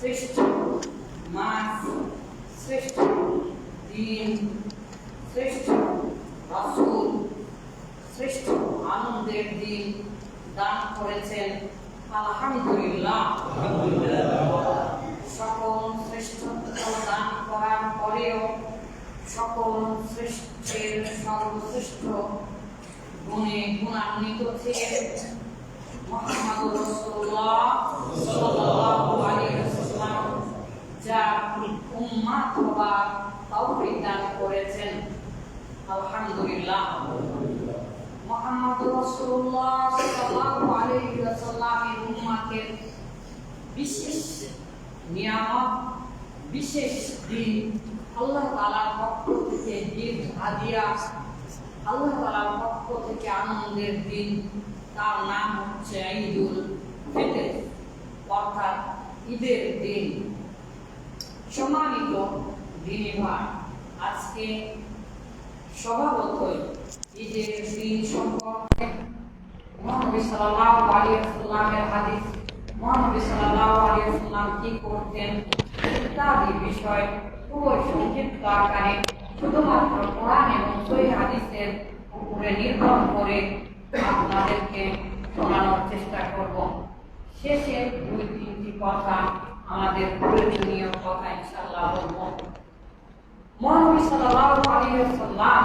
শ্রেষ্ঠ মাস, শ্রেষ্ঠ দিন, শ্রেষ্ঠ রাসূল, শ্রেষ্ঠ আনন্দের দিন দান করেছেন। আলহামদুলিল্লাহ। সকল শ্রেষ্ঠত্ব দান করার পরেও সকল শ্রেষ্ঠের সর্বশ্রেষ্ঠ গুণে গুণান্বিত ছিলেন মুহাম্মদ রাসূলুল্লাহ সাল্লাল্লাহু আলাইহি ওয়াসাল্লাম, যার উম্মত হবার তৌফিক দান করেছেন। আলহামদুলিল্লাহ। মুহাম্মদ রাসূলুল্লাহ সাল্লাল্লাহু আলাইহি ওয়াসাল্লামের উম্মতের বিশেষ নিয়ামত, বিশেষ দিন, আল্লাহ তাআলার পক্ষ থেকে ঈদ হাদিয়া, আল্লাহ তাআলার পক্ষ থেকে আনন্দের দিন, তার নাম হচ্ছে ঈদুল ফিতর, অর্থাৎ ঈদের দিন। সম্মানিত দিনী ভাই, আজকে স্বভাবতই ঈদের দিন সম্পর্কে মহানবী সাল্লাল্লাহু আলাইহি ওয়াসাল্লামের হাদিস, মহানবী সাল্লাল্লাহু আলাইহি ওয়াসাল্লাম কি করতেন ইত্যাদি বিষয় খুবই সংক্ষিপ্ত আকারে শুধুমাত্র কোরআন এবং সহিহ হাদিসের উপরে নির্ভর করে আপনাদেরকে শোনানোর চেষ্টা করব। শেষে 2-3টি কথা আমাদের প্রয়োজনীয় কথা ইনশাআল্লাহ বলব। মহানবী সাল্লাল্লাহু আলাইহি ওয়াসাল্লাম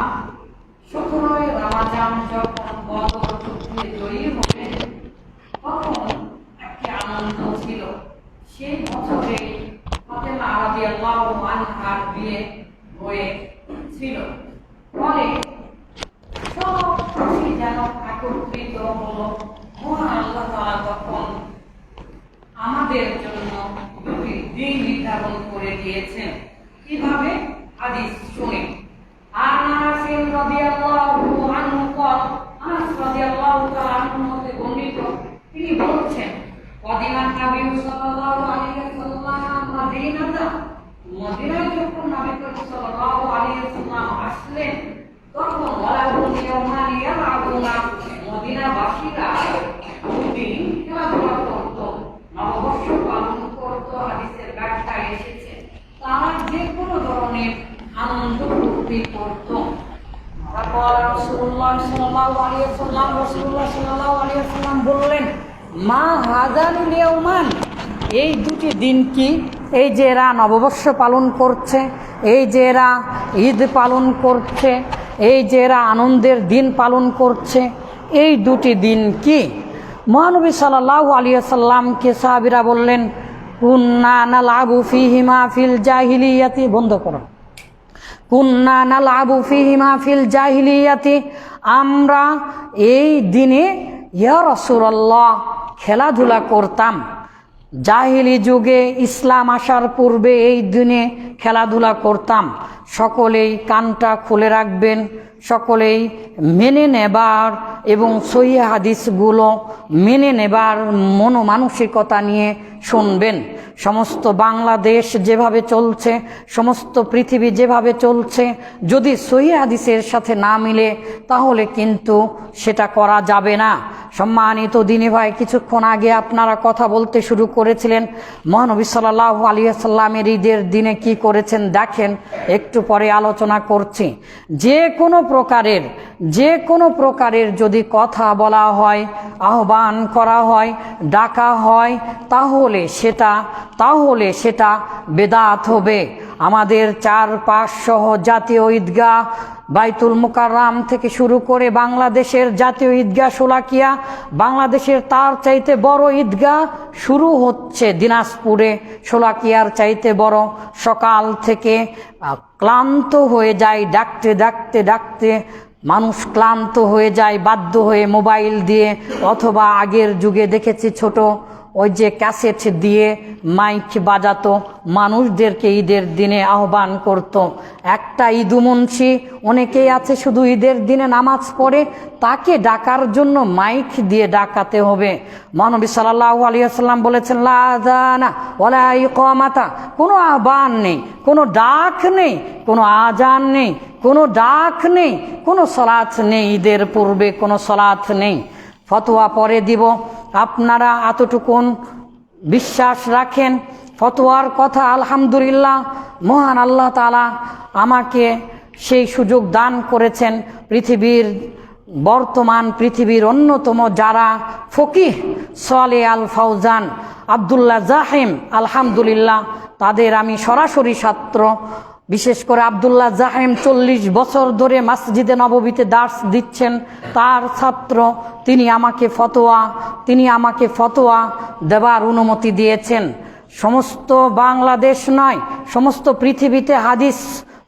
17 রমজান যখন বদর যুদ্ধে জয়ী হলেন, তখন একটি আনন্দ ছিল। সেই বছরে ফাতেমা রাদিয়াল্লাহু আনহার বিয়ে হয়েছিল। ফলে সব খুশি যেন একত্রিত হলো। মহান আল্লাহ তাআলা তখন আমাদের জন্য দুটি দিন নির্ধারণ করে দিয়েছেন। কিভাবে? হাদিস শুনে। আনাস রাদিয়াল্লাহু আনহু قال আনাস রাদিয়াল্লাহু তাআলা আনহু হতে বর্ণিত, তিনি বলছেন, কদিমান নবী সাল্লাল্লাহু আলাইহি ওয়াসাল্লাম মদিনাতে, মদিনায় যখন নবী সাল্লাল্লাহু আলাইহি ওয়াসাল্লাম আসলেন, তখন ওয়ালাহুম ইয়াওমান ইয়ালাবুনা, মদিনাবাসীরা দুদিন খেলাধুলা করত, নববর্ষ পালন করত। হাদিসের ব্যাখ্যায় এসেছে তারা যে কোনো ধরনের আনন্দ ফুর্তি করত। রাসূলুল্লাহ সাল্লাল্লাহু আলাইহি ওয়াসাল্লাম বললেন, মা হাযানুল ইয়াওমান, এই দুটি দিন কি? এই যে এরা নববর্ষ পালন করছে, এই যে এরা ঈদ পালন করছে, এই যে এরা আনন্দের দিন পালন করছে, এই দুটি দিন কি? মহানবী সাল্লাল্লাহু আলাইহি ওয়াসাল্লামকে সাহাবীরা বললেন, কুন্না নালআবু ফীহিমা ফিল জাহিলিয়াতি, বন্ধ করো, কুন্না নালআবু ফীহিমা ফিল জাহিলিয়াতি, আমরা এই দিনে ইয়া রাসূলুল্লাহ খেলাধুলা করতাম। জাহিলি যুগে, ইসলাম আসার পূর্বে এই দিনে খেলাধুলা করতাম। সকলেই কানটা খুলে রাখবেন, সকলেই মেনে নেবার এবং সহিহ হাদিসগুলো মেনে নেবার মনোমানসিকতা নিয়ে শুনবেন। সমস্ত বাংলাদেশ যেভাবে চলছে, সমস্ত পৃথিবী যেভাবে চলছে, যদি সহিহ হাদিসের সাথে না মিলে তাহলে কিন্তু সেটা করা যাবে না। সম্মানিত দিনী ভাই, কিছুক্ষণ আগে আপনারা কথা বলতে শুরু করেছিলেন মহানবী সাল্লাল্লাহু আলাইহি ওয়াসাল্লামের ঈদের দিনে কি করেছেন দেখেন, একটু পরে আলোচনা করছি। যে কোনো প্রকারের যদি কথা বলা হয়, আহ্বান করা হয়, ডাকা হয়, তাহলে সেটা বেদাত হবে। আমাদের 4-5 সহ জাতীয় ঈদগাহ, বাইতুল মুকাররম থেকে শুরু করে বাংলাদেশের জাতীয় ঈদগাহ শোলাকিয়া, বাংলাদেশের তার চাইতে বড় ঈদগাহ শুরু হচ্ছে দিনাজপুরে, শোলাকিয়ার চাইতে বড়। সকাল থেকে ক্লান্ত হয়ে যায়, ডাকতে মানুষ ক্লান্ত হয়ে যায়, বাধ্য হয়ে মোবাইল দিয়ে, অথবা আগের যুগে দেখেছি ছোট ওই যে ক্যাসেট দিয়ে মাইক বাজাতো, মানুষদেরকে ঈদের দিনে আহ্বান করত। একটা ঈদু মুন্সি অনেকেই আছে শুধু ঈদের দিনে নামাজ পড়ে, তাকে ডাকার জন্য মাইক দিয়ে ডাকাতে হবে। মহানবী সাল্লাল্লাহু আলাইহি ওয়াসাল্লাম বলেছেন, লা আযানা ওয়ালা ইকামাতা, কোনো আহ্বান নেই, কোনো ডাক নেই, কোনো আজান নেই, কোনো ডাক নেই, কোনো সালাত নেই, ঈদের পূর্বে কোনো সালাত নেই। ফতোয়া পরে দিব, আপনারা এতটুকুন বিশ্বাস রাখেন। ফতোয়ার কথা আলহামদুলিল্লাহ মহান আল্লাহ তাআলা আমাকে সেই সুযোগ দান করেছেন। পৃথিবীর অন্যতম যারা ফকিহ সালেহ আল ফাউজান, আব্দুল্লাহ জাহিম, আলহামদুলিল্লাহ তাদের আমি সরাসরি ছাত্র। বিশেষ করে আব্দুল্লাহ জাহিম 40 বছর ধরে মসজিদে নববীতে দার্স দিচ্ছেন, তার ছাত্র। তিনি আমাকে ফতোয়া দেবার অনুমতি দিয়েছেন। সমস্ত বাংলাদেশ নয়, সমস্ত পৃথিবীতে হাদিস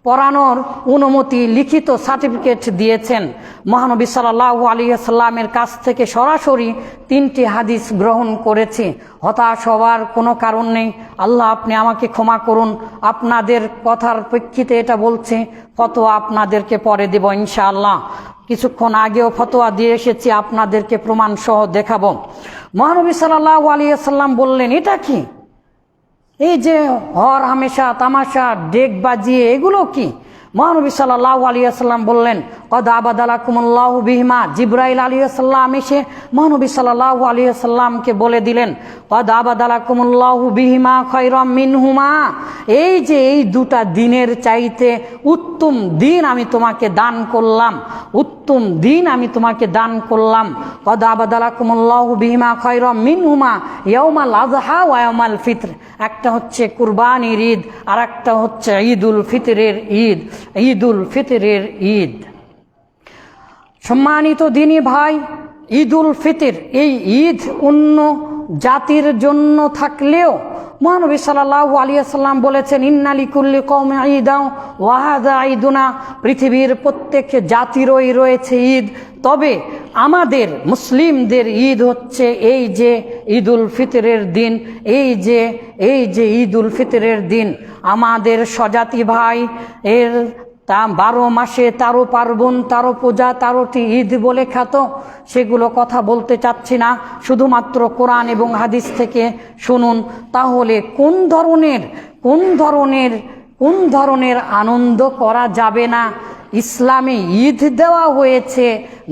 পড়ানোর অনুমতি, লিখিত সার্টিফিকেট দিয়েছেন। মহানবী সাল্লাল্লাহু আলাইহি সাল্লামের কাছ থেকে সরাসরি 3টি হাদিস গ্রহণ করেছি। হতাশ হওয়ার কোনো কারণ নেই। আল্লাহ আপনি আমাকে ক্ষমা করুন, আপনাদের কথার প্রেক্ষিতে এটা বলছি। ফতোয়া আপনাদেরকে পরে দেব ইনশাআল্লাহ। কিছুক্ষণ আগেও ফতোয়া দিয়ে এসেছি, আপনাদেরকে প্রমাণ সহ দেখাবো। মহানবী সাল্লাল্লাহু আলাইহি সাল্লাম বললেন, এটা কি? এই যে হর হামেশা তামাশা ডেক বাজিয়ে এগুলো কি? মহানবী সাল্লাল্লাহু আলাইহি সাল্লাম বললেন, কদ আবাদালাকুমুল্লাহু বিহিমা। জিবরাইল আলাইহিস সালাম এসে মহানবী সাল্লাল্লাহু আলাইহি সাল্লামকে বলে দিলেন, কদ আবাদালাকুমুল্লাহু বিহিমা খায়রাম মিনহুমা। এই যে এই দুটা দিনের চাইতে উত্তম দিন আমি তোমাকে দান করলাম, উত্তম দিন আমি তোমাকে দান করলাম। কদ আবাদালাকুমুল্লাহু বিহিমা খায়রাম মিনহুমা ইয়াউমাল আযহা ওয়া ইয়াউমাল ফিতর। একটা হচ্ছে কুরবানির ঈদ, আর একটা হচ্ছে ঈদুল ফিতরের ঈদ। ঈদুল ফিতরের ঈদ, সম্মানিত দিনী ভাই, ঈদুল ফিতর এই ঈদ অন্য জাতির জন্য থাকলেও মহানবী সাল্লাল্লাহু আলাইহি সাল্লাম বলেছেন, ইন্না লিকুল্লি কওমিন ঈদান ওয়া হাযা ঈদুনা। পৃথিবীর প্রত্যেক জাতিরই রয়েছে ঈদ, তবে আমাদের মুসলিমদের ঈদ হচ্ছে এই যে ঈদুল ফিতরের দিন। এই যে ঈদুল ফিতরের দিন আমাদের স্বজাতি ভাই এর 12 মাসে 13 পার্বণ, 13 পূজা, 13টি ঈদ বলে খ্যাত। সেগুলো কথা বলতে চাচ্ছি না, শুধুমাত্র কোরআন এবং হাদিস থেকে শুনুন। তাহলে কোন ধরনের আনন্দ করা যাবে না? ইসলামে ঈদ দেওয়া হয়েছে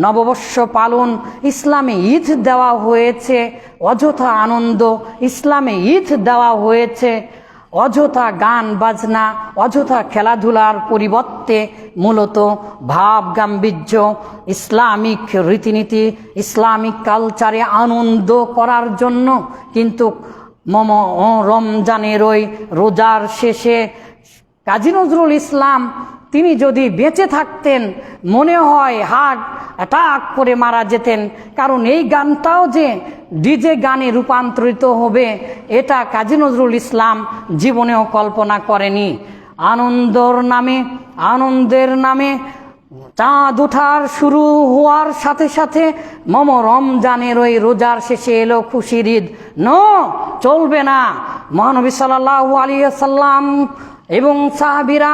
নববর্ষ পালন, ইসলামে ঈদ দেওয়া হয়েছে অযথা আনন্দ, ইসলামে ঈদ দেওয়া হয়েছে অযথা গান বাজনা, অযথা খেলাধুলার পরিবর্তে মূলত ভাব গাম্ভীর্য, ইসলামিক রীতিনীতি, ইসলামিক কালচারে আনন্দ করার জন্য। কিন্তু রমজানের ওই রোজার শেষে কাজী নজরুল ইসলাম তিনি যদি বেঁচে থাকতেন মনে হয় হার্ট অ্যাটাক করে মারা যেতেন। কারণ এই গানটাও যে ডিজে গানে রূপান্তরিত হবে এটা কাজী নজরুল ইসলাম জীবনেও কল্পনা করেনি। আনন্দের নামে চাঁদ ওঠার শুরু হওয়ার সাথে সাথে রমজানের ওই রোজার শেষে এলো খুশির ঈদ। চলবে না। মহানবী সাল্লাল্লাহু আলাইহি সাল্লাম এবং সাহাবীরা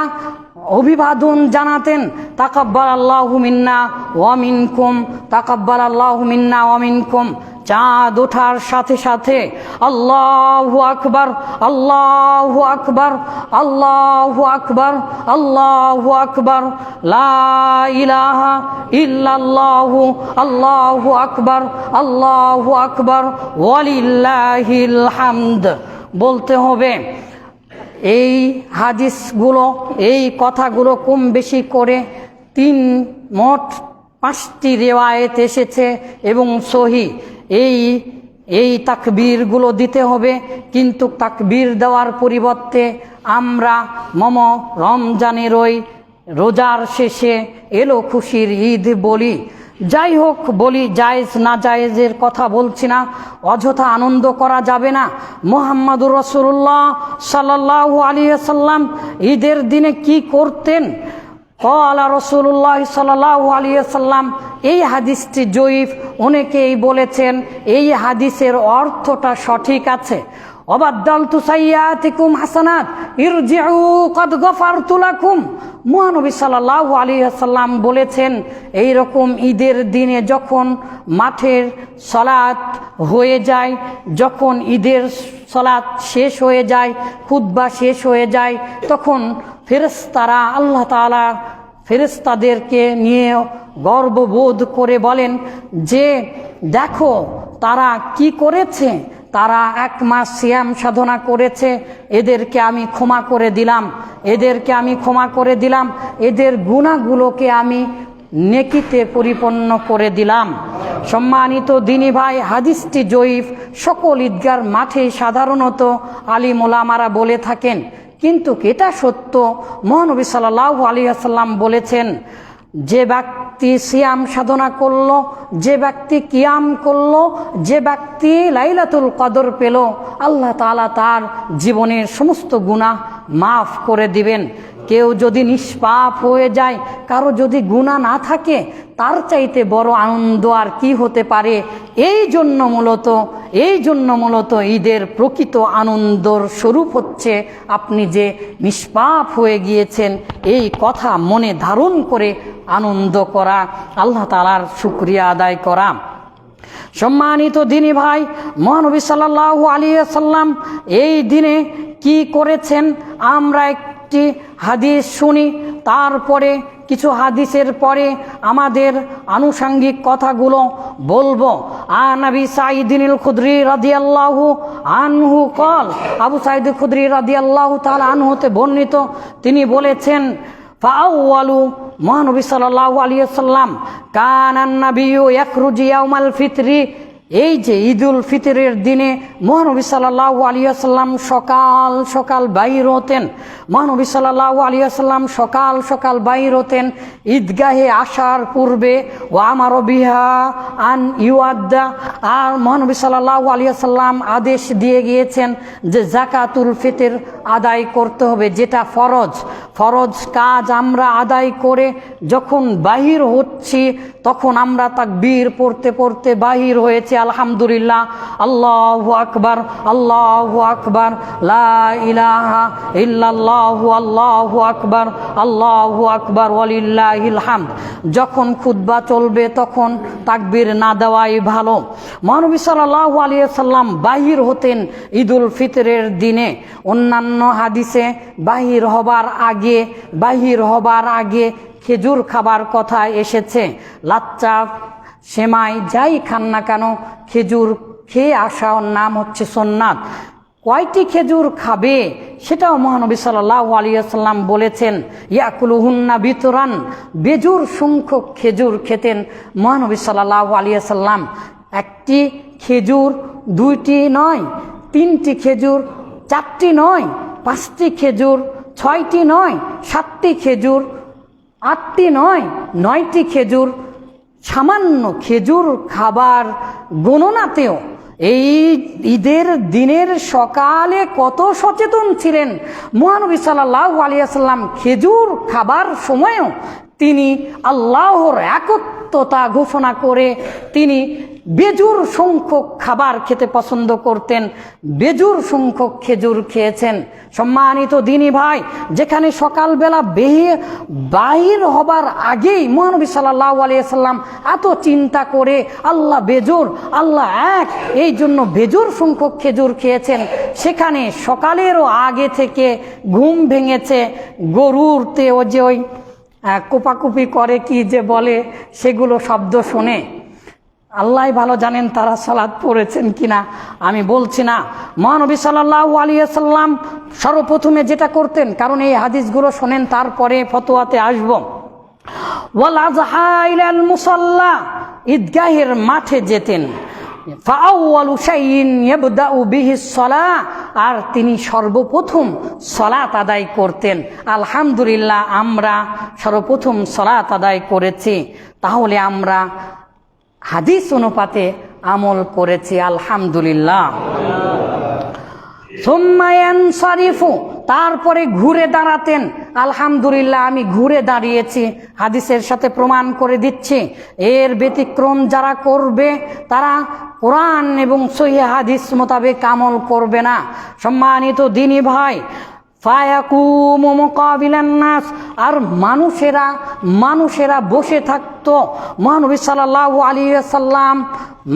অভিবাদন জানাতেন, তাকাব্বালাল্লাহু মিন্না ওয়া মিনকুম, তাকাব্বালাল্লাহু মিন্না ওয়া মিনকুম। চাঁদ ওঠার সাথে সাথে আল্লাহু আকবার, আল্লাহু আকবার, আল্লাহু আকবার, আল্লাহু আকবার, লা ইলাহা ইল্লাল্লাহু, আল্লাহু আকবার, আল্লাহু আকবার, ওয়ালিল্লাহিল হামদ বলতে হবে। এই হাদিসগুলো, এই কথাগুলো কম বেশি করে মোট 5টি রিওয়ায়েত এসেছে এবং সহিহ। এই তাকবীরগুলো দিতে হবে, কিন্তু তাকবীর দেওয়ার পরিবর্তে আমরা রমজানের ওই রোজার শেষে এলো খুশির ঈদ বলি। যাই হোক, বলি জায়েজ না জায়েজের কথা বলছি না, অযথা আনন্দ করা যাবে না। মুহাম্মাদুর রাসূলুল্লাহ সাল্লাল্লাহু আলাইহি সাল্লাম ঈদের দিনে কি করতেন? ক্বালা রাসূলুল্লাহ সাল্লাল্লাহু আলাইহি সাল্লাম, এই হাদিসটি জয়ীফ, অনেকেই বলেছেন এই হাদিসের অর্থটা সঠিক আছে। অবাদ্দালতু সাইয়্যাতিকুম হাসানাত ইরজিউ কদ গফারতু লাকুম। মহানবী সাল্লাল্লাহু আলাইহি সাল্লাম বলেছেন, এই রকম ঈদের দিনে যখন মাঠের সালাত হয়ে যায়, যখন ঈদের সালাত শেষ হয়ে যায়, খুতবা শেষ হয়ে যায়, তখন ফেরেশতারা আল্লাহ তাআলা ফেরেশতাদেরকে নিয়ে গর্ববোধ করে বলেন যে দেখো তারা কি করেছে, তারা 1 মাস সিয়াম সাধনা করেছে, এদেরকে আমি ক্ষমা করে দিলাম, এদেরকে আমি ক্ষমা করে দিলাম, এদের গুনাহগুলোকে আমি নেকিতে পরিপূর্ণ করে দিলাম। সম্মানিত দিনী ভাই, হাদিসটি জয়ীফ, সকল ঈদগার মাঠে সাধারণত আলিম ওলামারা বলে থাকেন, কিন্তু এটা সত্য। মহানবী সাল্লাল্লাহু আলাইহি ওয়াসাল্লাম বলেছেন, যে ব্যক্তি সিয়াম সাধনা করলো, যে ব্যক্তি কিয়াম করলো, যে ব্যক্তি লাইলাতুল কদর পেল, আল্লাহ তাআলা তার জীবনের সমস্ত গুনাহ মাফ করে দিবেন। কেউ যদি নিষ্পাপ হয়ে যায়, কারো যদি গুনাহ না থাকে, তার চাইতে বড় আনন্দ আর কি হতে পারে। এই জন্য মূলত ঈদের প্রকৃত আনন্দর স্বরূপ হচ্ছে আপনি যে নিষ্পাপ হয়ে গিয়েছেন, এই কথা মনে ধারণ করে আনন্দ করা, আল্লাহ তাআলার শুকরিয়া আদায় করা। সম্মানিত দিনী ভাই, মহানবী সাল্লাল্লাহু আলাইহি ওয়াসাল্লাম এই দিনে কি করেছেন আমরা একটি হাদিস শুনি, তারপরে কিছু হাদিসের পরে আমাদের আনুষঙ্গিক কথাগুলো বলবো। আন আবি সাঈদিল খুদরি রাদিয়াল্লাহু আনহু قال, আবু সাঈদ খুদরি রাদিয়াল্লাহু তাআলা আনহু হতে বর্ণিত, তিনি বলেছেন, ফাআওয়ালু, মহানবী সাল্লাল্লাহু আলাইহি ওয়াসাল্লাম, কানান নাবিয়্যু ইয়াখরুজু ইয়াউমাল ফিতরি, এই যে ঈদুল ফিতরের দিনে মহানবী সাল্লাল্লাহু আলাইহি ওয়াসাল্লাম সকাল সকাল বাইর হতেন। মহানবী সাল্লাল্লাহু আলাইহি ওয়াসাল্লাম সকাল সকাল বাইর হতেন ঈদগাহে আসার পূর্বে। ওয়া আমারু বিহা আন ইউআদ্দা, আর মহানবী সাল্লাল্লাহু আলাইহি ওয়াসাল্লাম আদেশ দিয়ে গিয়েছেন যে যাকাতুল ফিতর আদায় করতে হবে, যেটা ফরজ কাজ আমরা আদায় করে যখন বাহির হচ্ছি, তখন আমরা তাকবীর পড়তে পড়তে বাহির হয়েছে, আলহামদুলিল্লাহ, আল্লাহু আকবার, আল্লাহু আকবার, লা ইলাহা ইল্লাল্লাহু, আল্লাহু আকবার, আল্লাহু আকবার, ওয়ালিল্লাহিল হামদ। যখন খুতবা চলবে তখন তাকবীর না দেওয়াই ভালো। মহানবী সাল্লাল্লাহু আলাইহি ওয়াসাল্লাম বাহির হতেন ঈদুল ফিতরের দিনে। অন্যান্য হাদিসে বাহির হবার আগে খেজুর খাবার কথা এসেছে। লাচ্চা, সেমাই যাই খান না কেন, খেজুর খেয়ে আসার নাম হচ্ছে সুন্নাত। কয়টি খেজুর খাবে সেটাও মহানবী সাল্লাল্লাহু আলাইহি ওয়াসাল্লাম বলেছেন। ইয়াকুলুহুন্না বিতরান, বেজুর সংখ্যক খেজুর খেতেন মহানবী সাল্লাল্লাহু আলাইহি ওয়াসাল্লাম। একটি খেজুর, 2টি নয়, 3টি খেজুর, 4টি নয়, 5টি খেজুর, 6টি নয়, 7টি খেজুর, 8টি নয়, 9টি খেজুর। সামান্য খেজুর খাবার গণনাতেও এই ঈদের দিনের সকালে কত সচেতন ছিলেন মহানবী সাল্লাল্লাহু আলাইহি ওয়াসাল্লাম। খেজুর খাবার সময়ও তিনি আল্লাহর একত্বতা ঘোষণা করে তিনি বেজুর সংখ্যক খাবার খেতে পছন্দ করতেন, বেজুর সংখ্যক খেজুর খেয়েছেন। সম্মানিত দিনী ভাই, যেখানে সকালবেলা বাহির হবার আগেই মহানবী সাল্লাল্লাহু আলাইহি ওয়াসাল্লাম এত চিন্তা করে আল্লাহ বেজুর, আল্লাহ এক, এই জন্য বেজুর সংখ্যক খেজুর খেয়েছেন। সেখানে সকালেরও আগে থেকে ঘুম ভেঙেছে, গরুরতে ওই কোপাকুপি করে কি যে বলে, সেগুলো শব্দ শুনে আল্লাহ ভালো জানেন তারা সালাত পড়েছেন কিনা, আমি বলছি না। মহানবী সাল্লাল্লাহু আলাইহি ওয়াসাল্লাম সর্বপ্রথমে যেটা করতেন, কারণ এই হাদিসগুলো শোনেন তারপরে ফতোয়াতে আসব, ওয়াল আযহা ইলাল মুসাল্লা, ঈদগাহের মাঠে যেতেন। ফাআওয়ালু শাইইন ইয়াবদাউ বিহিস সালাহ, আর তিনি সর্বপ্রথম সালাত আদায় করতেন। আলহামদুলিল্লাহ, আমরা সর্বপ্রথম সালাত আদায় করেছি, তাহলে আমরা হাদিস অনুপাতে আমল করেছি, আলহামদুলিল্লাহ। সুম্মা ইয়ানসারিফু, তারপরে ঘুরে দাঁড়াতেন। আলহামদুলিল্লাহ, আমি ঘুরে দাঁড়িয়েছি, হাদিসের সাথে প্রমাণ করে দিচ্ছি। এর ব্যতিক্রম যারা করবে তারা কোরআন এবং সহিহ হাদিস মোতাবেক আমল করবে না। সম্মানিত দিনী ভাই, ফায়াকুমু মুকাবিলান নাস, আর মানুষেরা বসে থাকতো। মহানবী সাল্লাল্লাহু আলাইহি ওয়াসাল্লাম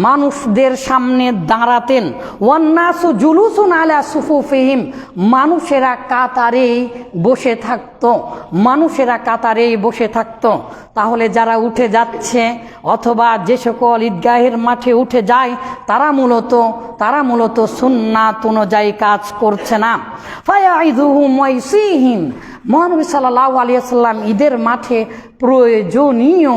মানুষদের সামনে দাঁড়াতেন। ওয়ান্নাসু জুলুসুন আলা সুফুফিহিম, মানুষেরা কাতারেই বসে থাকতো, মানুষেরা কাতারেই বসে থাকতো। তাহলে যারা উঠে যাচ্ছে অথবা যে সকল ঈদগাহের মাঠে উঠে যায় তারা মূলত সুন্নাত অনুযায়ী কাজ করছে না। ফায়াইযুহুম ওয়াইসিহিম, মহানবী সাল্লাল্লাহু আলাইহি ওয়াসাল্লাম ঈদের মাঠে প্রয়োজনীয়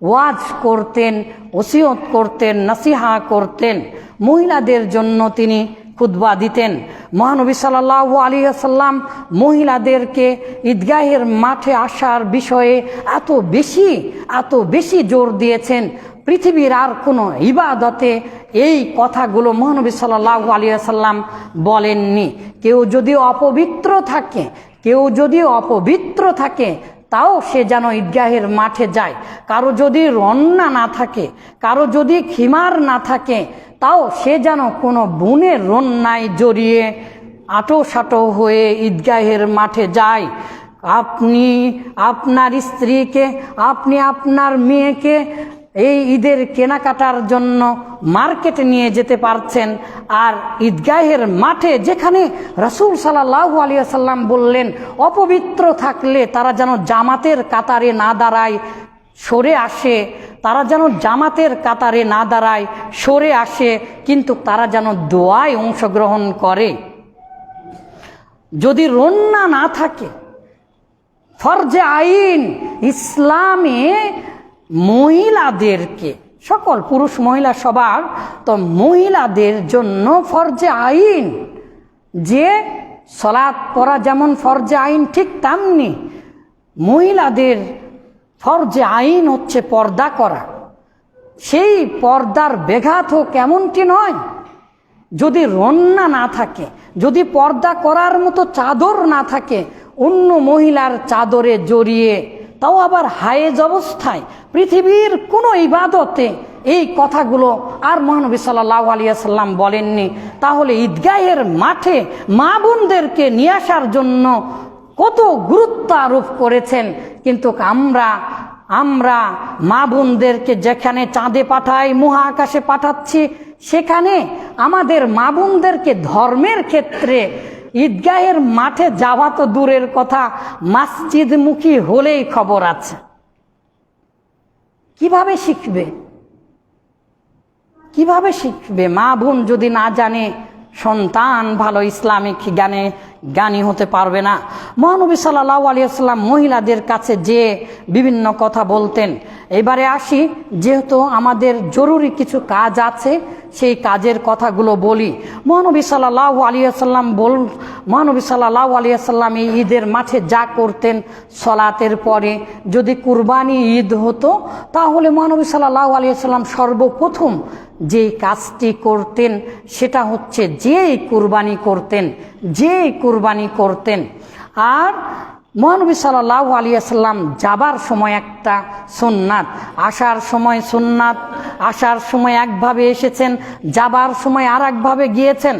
ওয়াজ করতেন, ওসিয়ত করতেন, নসিহা করতেন। মহিলাদের জন্য তিনি খুতবা দিতেন। মহানবী সাল্লাল্লাহু আলাইহি ওয়াসাল্লাম মহিলাদেরকে ঈদগাহের মাঠে আসার বিষয়ে এত বেশি জোর দিয়েছেন, পৃথিবীর আর কোনো ইবাদতে এই কথাগুলো মহানবী সাল্লাল্লাহু আলাইহি ওয়াসাল্লাম বলেননি। কেউ যদি অপবিত্র থাকে তাও সে যেন ঈদগাহের মাঠে যায়। কারো যদি রন্না না থাকে, কারো যদি খিমার না থাকে, তাও সে যেন কোনো বোনের রন্নায় জড়িয়ে আটো হয়ে ঈদগাহের মাঠে যায়। আপনি আপনার স্ত্রীকে, আপনি আপনার মেয়েকে এই ঈদের কেনাকাটার জন্য মার্কেটে নিয়ে যেতে পারছেন, আর ঈদগাহের মাঠে যেখানে রাসূল সাল্লাল্লাহু আলাইহি ওয়াসাল্লাম বললেন অপবিত্র থাকলে তারা যেন জামাতের কাতারে না দাঁড়ায়, সরে আসে, তারা যেন জামাতের কাতারে না দাঁড়ায়, সরে আসে, কিন্তু তারা যেন দোয়ায় অংশগ্রহণ করে। যদি রন্না না থাকে, ফরজে আইন ইসলামে মহিলাদেরকে, সকল পুরুষ মহিলা সবার, তো মহিলাদের জন্য ফরজে আইন যে সালাত পড়া যেমন ফরজে আইন, ঠিক তেমনি মহিলাদের ফরজে আইন হচ্ছে পর্দা করা। সেই পর্দার ব্যাঘাত হোক এমনটি নয়। যদি রন্না না থাকে, যদি পর্দা করার মতো চাদর না থাকে, অন্য মহিলার চাদরে জড়িয়ে, তাও আবার হায়েজ অবস্থায়, পৃথিবীর কোনো ইবাদতে এই কথাগুলো আর মহানবী সাল্লাল্লাহু আলাইহি ওয়াসাল্লাম বলেননি। তাহলে ঈদগাহের মাঠে মা বোনদেরকে নিয়ে আসার জন্য কত গুরুত্ব আরোপ করেছেন, কিন্তু আমরা মা বোনদেরকে যেখানে চাঁদে পাঠাই, মহাকাশে পাঠাচ্ছি, সেখানে আমাদের মা বোনদেরকে ধর্মের ক্ষেত্রে ঈদগাহের মাঠে যাওয়া তো দূরের কথা, মসজিদমুখী হলেই খবর আছে। কিভাবে শিখবে? মা বোন যদি না জানে, সন্তান ভালো ইসলামিক জ্ঞানী হতে পারবে না। মহানবী সাল্লাল্লাহু আলাইহি ওয়াসাল্লাম মহিলাদের কাছে যে বিভিন্ন কথা বলতেন। এবারে আসি, যেহেতু আমাদের জরুরি কিছু কাজ আছে, সেই কাজের কথাগুলো বলি। মহানবী সাল্লাল্লাহু আলাইহি ওয়াসাল্লাম এই ঈদের মাঠে যা করতেন, সলাতের পরে যদি কুরবানি ঈদ হতো, তাহলে মহানবী সাল্লাল্লাহু আলাইহি ওয়াসাল্লাম সর্বপ্রথম যে কাজটি করতেন সেটা হচ্ছে যেই কুরবানি করতেন। আর মহানবী সাল্লাল্লাহু আলাইহি ওয়াসাল্লাম যাবার সময় একটা সুন্নাত, আসার সময় একভাবে এসেছেন, যাবার সময় আর একভাবে গিয়েছেন।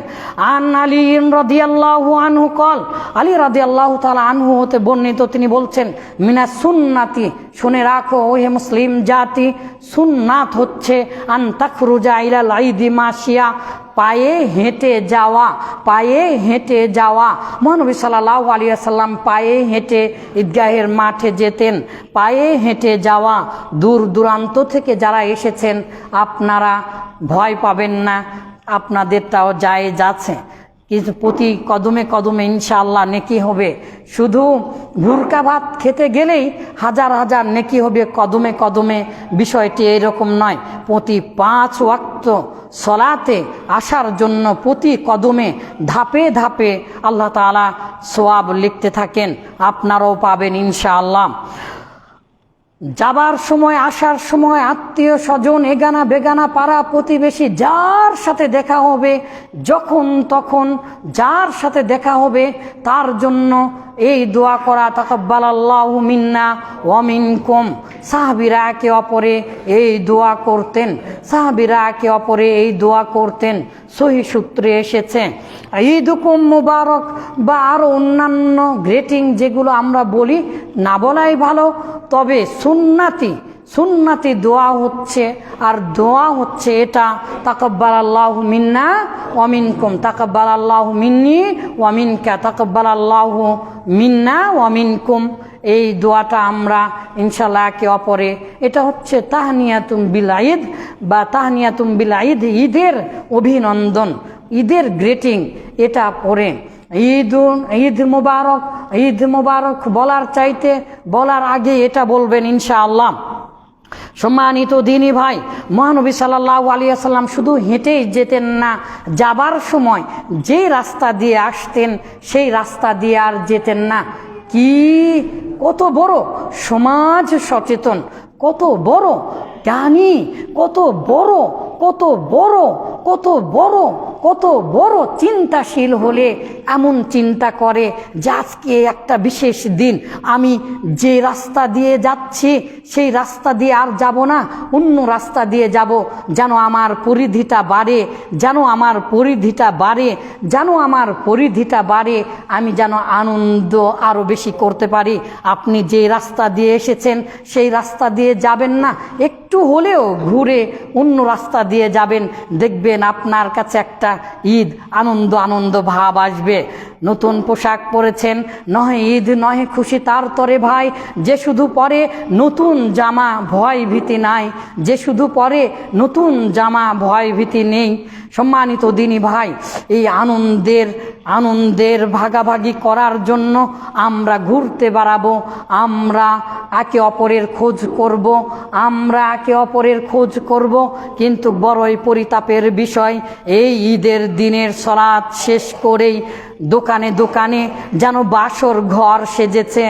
আন আলী রাদিয়াল্লাহু আনহু কল, আলী রাদিয়াল্লাহু তাআলা আনহু হতে বর্ণিত, তিনি বলছেন, মিনাস সুন্নাতি, শুনে রাখো ওহে মুসলিম জাতি, সুন্নাত হচ্ছে আন তাখরুজা ইলাল ঈদি মাশিয়া, পায়ে হেঁটে যাওয়া। মহানবী সাল্লাল্লাহু আলাইহি ওয়াসাল্লাম পায়ে হেঁটে ঈদগাহের মাঠে যেতেন। পায়ে হেঁটে যাওয়া, দূর দূরান্ত থেকে যারা এসেছেন আপনারা ভয় পাবেন না, আপনাদেরটাও জায়েজ আছে, কিন্তু প্রতি কদমে ইনশাআল্লাহ নেকি হবে। শুধু ভুরকা ভাত খেতে গেলেই হাজার নেকি হবে কদমে, বিষয়টি এরকম নয়। প্রতি 5 ওয়াক্ত সলাতে আসার জন্য প্রতি কদমে ধাপে আল্লাহ তাআলা সওয়াব লিখতে থাকেন, আপনারাও পাবেন ইনশাআল্লাহ। যাবার সময়, আসার সময় আত্মীয় স্বজন, এগানা বেগানা, পাড়া প্রতিবেশী, যার সাথে দেখা হবে, যখন তখন যার সাথে দেখা হবে, তার জন্য এই দোয়া করা, তাকাব্বালাল্লাহু মিন্না ওয়া মিনকুম। সাহাবীরা একে অপরে এই দোয়া করতেন। সহি সূত্রে এসেছে। ঈদুকুম মুবারক বা আরও অন্যান্য গ্রেটিং যেগুলো আমরা বলি না বলাই ভালো, তবে সুন্নাতি দোয়া হচ্ছে, আর দোয়া হচ্ছে এটা তাকাব্বালাল্লাহু মিন্না ওয়া মিনকুম, তাকাব্বালাল্লাহু মিন্নি ওয়া মিনকা, তাকাব্বালাল্লাহু মিন্না ওয়া মিনকুম। এই দোয়াটা আমরা ইনশাআল্লাহ একে অপরে, এটা হচ্ছে তাহনিয়াতুম বিল ঈদ বা তাহনিয়াতুম বিল ঈদ, ঈদের অভিনন্দন, ঈদের গ্রেটিং, এটা পড়ে ঈদ মুবারক বলার চাইতে বলার আগে এটা বলবেন ইনশাআল্লাহ। সম্মানিত দিনী ভাই, মহানবী সাল্লাল্লাহু আলাইহি ওয়াসাল্লাম শুধু হেঁটেই যেতেন না, যাবার সময় যে রাস্তা দিয়ে আসতেন সেই রাস্তা দিয়ে আর যেতেন না। কি কত বড় সমাজ সচেতন, কত বড় জ্ঞানী, কত বড় কত বড় কত বড় কত বড় চিন্তাশীল হলে এমন চিন্তা করে যে আজকে একটা বিশেষ দিন, আমি যে রাস্তা দিয়ে যাচ্ছি সেই রাস্তা দিয়ে আর যাব না, অন্য রাস্তা দিয়ে যাব, যেন আমার পরিধিটা বাড়ে, যেন আমার পরিধিটা বাড়ে, যেন আমার পরিধিটা বাড়ে, আমি যেন আনন্দ আরও বেশি করতে পারি। আপনি যে রাস্তা দিয়ে এসেছেন সেই রাস্তা দিয়ে যাবেন না, একটু হলেও ঘুরে অন্য রাস্তা দিয়ে যাবেন, দেখবেন আপনার কাছে একটা ঈদ আনন্দ ভাব আসবে। নতুন পোশাক পরেছেন, নহে ঈদ নহে খুশি তার তরে ভাই, যে শুধু পরে নতুন জামা ভয় ভীতি নাই, যে শুধু পরে নতুন জামা ভয় ভীতি নেই। সম্মানিত দিনী ভাই, এই আনন্দের ভাগাভাগি করার জন্য আমরা ঘুরতে বেড়াবো, আমরা একে অপরের খোঁজ করব, কিন্তু বড়ই পরিতাপের বিষয়, এই ঈদের দিনের সালাত শেষ করেই দোকানে দোকানে যেন বাসর ঘর সেজেছে,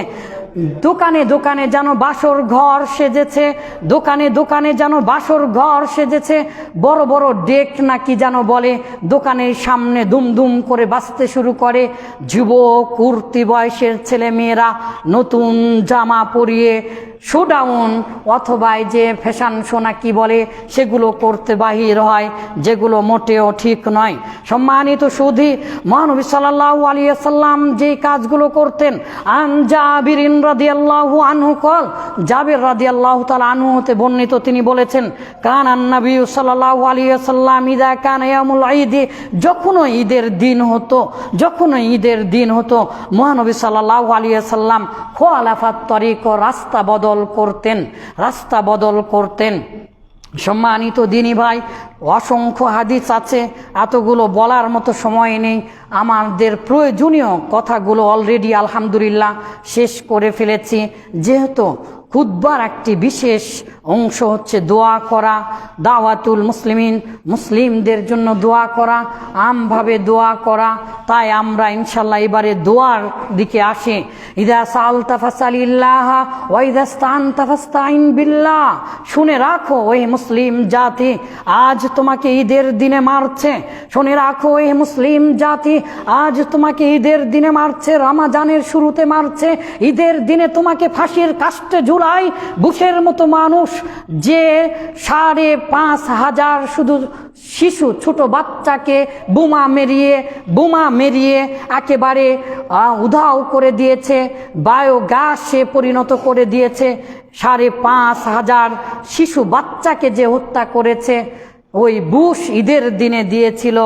দোকানে দোকানে যেন বাসর ঘর সেজেছে, দোকানে দোকানে যেন বাসর ঘর সেজেছে। বড় বড় ডেক নাকি যেন বলে দোকানের সামনে দুমদুম করে বাজতে শুরু করে, যুবক কুর্তি বয়সের ছেলে মেয়েরা নতুন জামা পরিয়ে শোডাউন অথবা যে ফ্যাশন শো না কি বলে সেগুলো করতে বাহির হয়, যেগুলো মোটেও ঠিক নয়। সম্মানিত সুধী, মহানবী সাল্লাল্লাহু আলাইহি ওয়াসাল্লাম যে কাজগুলো করতেন, আন জাবির রাদিয়াল্লাহু আনহু কল, জাবির রাদিয়াল্লাহু তাআলা আনহু হতে বর্ণিত, তিনি বলেছেন, কানান নবী সাল্লাল্লাহু আলাইহি ওয়াসাল্লাম ইযা কানা ইয়ামুল ঈদ, যখন ঈদের দিন হতো মহানবী সাল্লাল্লাহু আলাইহি ওয়াসাল্লাম খোলাফাত তরিক, রাস্তা বদল করতেন। সম্মানিত দিনী ভাই, অসংখ্য হাদিস আছে, এতগুলো বলার মতো সময় নেই। আমাদের প্রয়োজনীয় কথাগুলো অলরেডি আলহামদুলিল্লাহ শেষ করে ফেলেছি। যেহেতু খুতবার একটি বিশেষ অংশ হচ্ছে দোয়া করা, দাওয়াতুল মুসলিমিন, মুসলিমদের জন্য দোয়া করা, আমভাবে দোয়া করা, তাই আমরা ইনশাল্লাহ এবারে দোয়ার দিকে আসি। ইদা সালতা ফাসালিল্লাহ ওয়া ইদা ইসতানতা ফাস্তাইন বিল্লাহ। শুনে রাখো ওই মুসলিম জাতি, আজ তোমাকে ঈদের দিনে মারছে। শুনে রাখো ওই মুসলিম জাতি, আজ তোমাকে ঈদের দিনে মারছে, রমজানের শুরুতে মারছে, ঈদের দিনে তোমাকে ফাঁসির কাস্টে ঝুলায় বুশের মতো মানুষ, যে 5,500 শুধু শিশু ছোট বাচ্চাকে বোমা মেরিয়ে একেবারে উধাও করে দিয়েছে, বায়োগ্যাসে পরিণত করে দিয়েছে। 5,500 শিশু বাচ্চাকে যে হত্যা করেছে, ওই বুশ ঈদের দিনে দিয়েছিল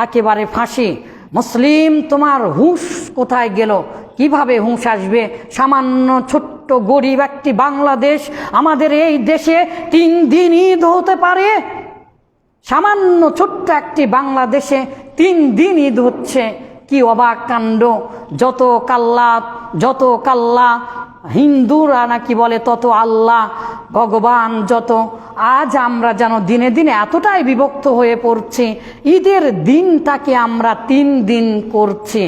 একেবারে ফাঁসি। মুসলিম, তোমার হুঁশ কোথায় গেল? কিভাবে হুঁশ আসবে? সামান্য ছোট্ট গরিব একটি বাংলাদেশ, আমাদের এই দেশে 3 দিন ঈদ হতে পারে? সামান্য ছোট্ট একটি বাংলাদেশে 3 দিন ঈদ হচ্ছে, কি অবাক কাণ্ড! যত কাল্লা হিন্দুরা নাকি বলে তত আল্লাহ, ভগবান যত। আজ আমরা যেন দিনে দিনে এতটাই বিভক্ত হয়ে পড়ছি, ঈদের দিনটাকে আমরা 3 দিন করছি।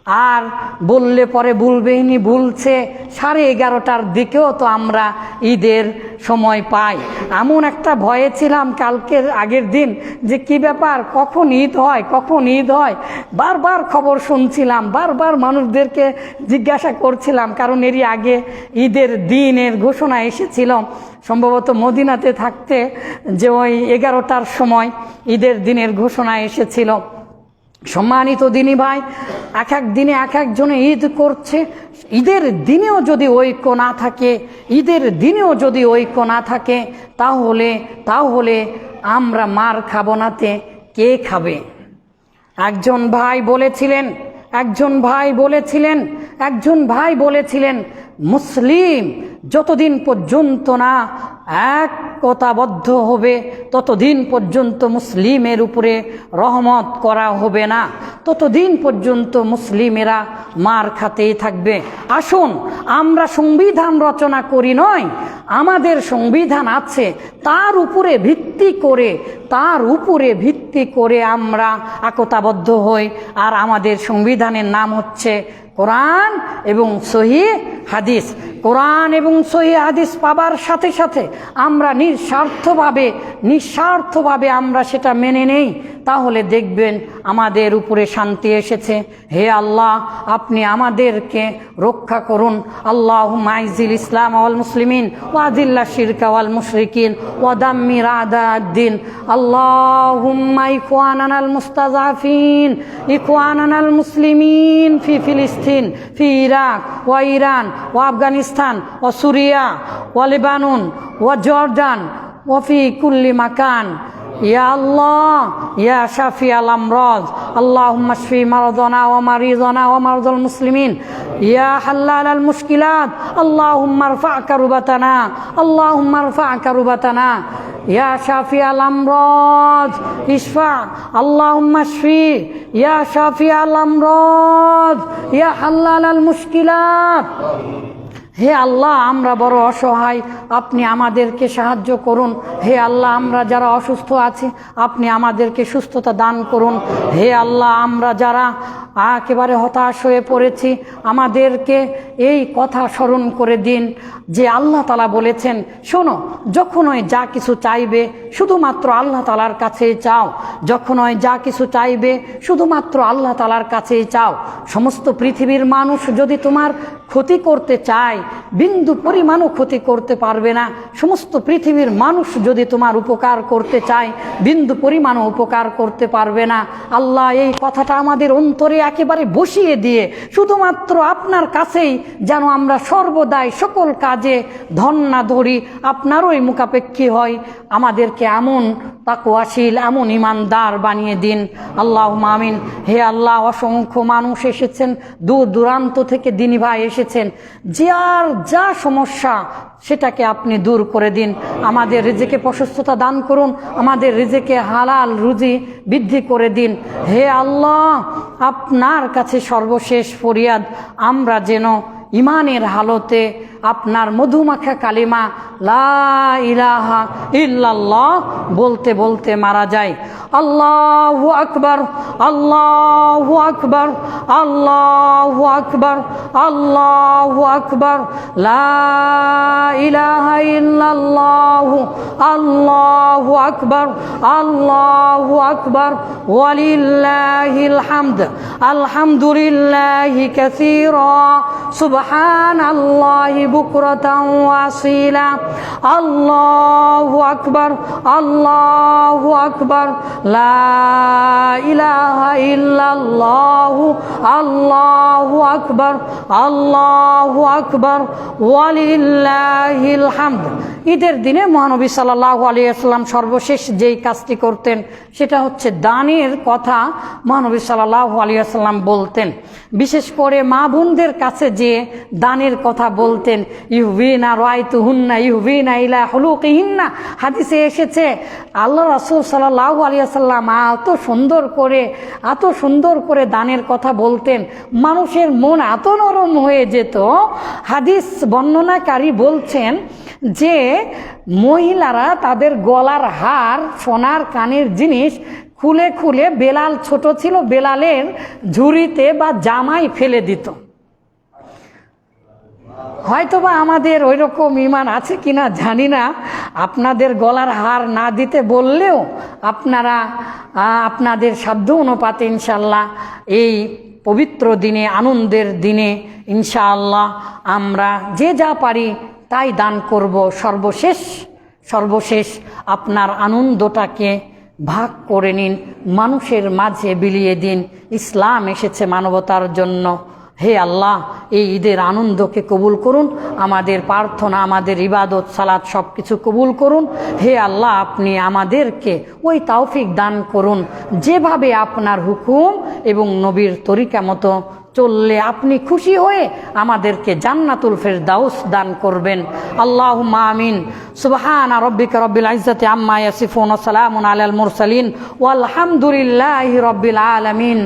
আর বললে পরে ভুলবেইনি, ভুলছে। 11:30টার দিকেও তো আমরা ঈদের সময় পাই। এমন একটা ভয়ে ছিলাম কালকের আগের দিন যে কি ব্যাপার, কখন ঈদ হয়, কখন ঈদ হয়। বারবার খবর শুনছিলাম, বারবার মানুষদেরকে জিজ্ঞাসা করছিলাম, কারণ এরই আগে ঈদের দিনের ঘোষণা এসেছিল সম্ভবত মদিনাতে থাকতে, যে ওই 11টার সময় ঈদের দিনের ঘোষণা এসেছিল। সম্মানিত দিনী ভাই, এক এক দিনে এক একজনে ঈদ করছে। ঈদের দিনেও যদি ঐক্য না থাকে, ঈদের দিনেও যদি ঐক্য না থাকে, তাহলে আমরা মার খাবো নাতে কে খাবে? একজন ভাই বলেছিলেন মুসলিম যতদিন পর্যন্ত না একতাবদ্ধ হবে ততদিন পর্যন্ত মুসলিমের উপরে রহমত করা হবে না, ততদিন পর্যন্ত মুসলিমেরা মার খাতেই থাকবে। আসুন আমরা সংবিধান রচনা করি নয়, আমাদের সংবিধান আছে, তার উপরে ভিত্তি করে আমরা একতাবদ্ধ হই। আর আমাদের সংবিধানের নাম হচ্ছে কোরআন এবং সহিহ হাদিস। কোরআন এবং সহিহ হাদিস পাবার সাথে সাথে আমরা নিঃস্বার্থভাবে আমরা সেটা মেনে নেই, তাহলে দেখবেন আমাদের উপরে শান্তি এসেছে। হে আল্লাহ, আপনি আমাদেরকে রক্ষা করুন। আল্লাহুম্মা আইজিল ইসলাম ওয়াল মুসলিমিন ওয়া আযিল্লাশ শিরকা ওয়াল মুশরিকিন ওয়া দাম্মির আ'দা'আদ-দ্বীন। আল্লাহুম্মা ইখওয়ানানাল মুস্তাযআফিন, ইখওয়ানানাল মুসলিমিন ফি ফিলিস্তিন, ফি ইরাক ওয়া ইরান ওয়া আফগানিস্তান ওয়া সুরিয়া ওয়া লেবানন ওয়া জর্ডান ওয়া ফি কুল্লি মাকান। ইয়া আল্লাহ, ইয়া শাফি আল আমরাজ, আল্লাহুম্মা শফি মারাদানা ওয়া মারিদানা ওয়া মারদাল মুসলিমিন, ইয়া হাল্লাল আল মুশকিলাত, আল্লাহুম্মা ইরফা' কারবাতানা, ইয়া শাফি আল আমরাজ ইশফা, আল্লাহুম্মা শফি, ইয়া শাফি আল আমরাজ, ইয়া হাল্লাল আল মুশকিলাত। হে আল্লাহ, আমরা বড় অসহায়, আপনি আমাদেরকে সাহায্য করুন। হে আল্লাহ, আমরা যারা অসুস্থ আছি আপনি আমাদেরকে সুস্থতা দান করুন। হে আল্লাহ, আমরা যারা একেবারে হতাশ হয়ে পড়েছি আমাদেরকে এই কথা স্মরণ করে দিন যে আল্লাহ তাআলা বলেছেন, শোনো, যখনই যা কিছু চাইবে শুধুমাত্র আল্লাহ তাআলার কাছেই চাও, যখনই যা কিছু চাইবে শুধুমাত্র আল্লাহ তাআলার কাছেই চাও। সমস্ত পৃথিবীর মানুষ যদি তোমার ক্ষতি করতে চায়, বিন্দু পরিমাণও ক্ষতি করতে পারবে না। সমস্ত পৃথিবীর মানুষ যদি তোমার উপকার করতে চায়, বিন্দু পরিমাণও উপকার করতে পারবে না। আল্লাহ, এই কথাটা আমাদের অন্তরে একেবারে বসিয়ে দিয়ে শুধুমাত্র আপনার কাছেই যেন আমরা সর্বদাই সকল কাজে ধন্যা ধরি, আপনারই মুখাপেক্ষী হয়। আমাদেরকে এমন তাকওয়াশীল, এমন ইমানদার বানিয়ে দিন। আল্লাহুম্মা আমিন। হে আল্লাহ, অসংখ্য মানুষ এসেছেন, দূর দূরান্ত থেকে দিনী ভাই এসেছেন, যার যা সমস্যা সেটাকে আপনি দূর করে দিন। আমাদের রিজিকে প্রশস্ততা দান করুন, আমাদের রিজিকে হালাল রুজি বৃদ্ধি করে দিন। হে আল্লাহ, আপনার কাছে সর্বশেষ ফরিয়াদ, আমরা যেন ইমানের হালতে আপনার মধুমাখা কালিমা লা ইলাহা ইল্লাল্লাহ বলতে বলতে মারা যায়। আল্লাহু আকবার, আল্লাহু আকবার, আল্লাহু আকবার, আল্লাহু আকবার, লা ইলাহা ইল্লাল্লাহ, আল্লাহু আকবার, আল্লাহু আকবার, ওয়ালিল্লাহিল হামদ, আলহামদুলিল্লাহি কাসীরা, সুবহানাল্লাহি বুকরাতান ওয়া আসীলা, আল্লাহু আকবার, আল্লাহু আকবার, লা ইলাহা ইল্লাল্লাহ, আল্লাহু আকবার, আল্লাহু আকবার, ওয়ালিল্লাহিল হামদ। ঈদের দিনে মহানবী সাল্লাল্লাহু আলাইহি ওয়াসাল্লাম সর্বশেষ যেই কাজটি করতেন সেটা হচ্ছে দানের কথা মহানবী সাল্লাল্লাহু আলাইহি ওয়াসাল্লাম বলতেন। বিশেষ করে মা বোনদের কাছে যে দানের কথা বলতেন, ইউবিনা রাআইতুহুন্না ইউবিনা ইলা হুলুকিহিন্না, হাদিসে এসেছে আল্লাহ রাসূল সাল্লাল্লাহু আলাইহি ওয়াসাল্লাম এত সুন্দর করে দানের কথা বলতেন, মানুষের মন এত নরম হয়ে যেত। হাদিস বর্ণনাকারী বলছেন যে মহিলারা তাদের গলার হার, সোনার কানের জিনিস খুলে খুলে, বেলাল ছোট ছিল, বেলালের ঝুড়িতে বা জামাই ফেলে দিত। হয়তোবা আমাদের ওই রকম ইমান আছে কিনা জানি না, আপনাদের গলার হার না দিতে বললেও আপনারা আপনাদের সাধ্য অনুপাতে ইনশাআল্লাহ এই পবিত্র দিনে, আনন্দের দিনে ইনশাআল্লাহ আমরা যে যা পারি তাই দান করব। সর্বশেষ আপনার আনন্দটাকে ভাগ করে নিন, মানুষের মাঝে বিলিয়ে দিন। ইসলাম এসেছে মানবতার জন্য। হে আল্লাহ, এই ঈদের আনন্দকে কবুল করুন, আমাদের প্রার্থনা, আমাদের ইবাদত, সালাত সব কিছু কবুল করুন। হে আল্লাহ, আপনি আমাদেরকে ওই তৌফিক দান করুন যেভাবে আপনার হুকুম এবং নবীর তরিকা মতো চললে আপনি খুশি হয়ে আমাদেরকে জান্নাতুল ফেরদাউস দান করবেন। আল্লাহুম্মা আমিন। সুবহানা রাব্বিকা রাব্বিল ইজ্জাতি আম্মা ইয়াসিফুন ওয়া সালামুন আলাল মুরসালিন ওয়াল হামদুলিল্লাহি রাব্বিল আলামিন।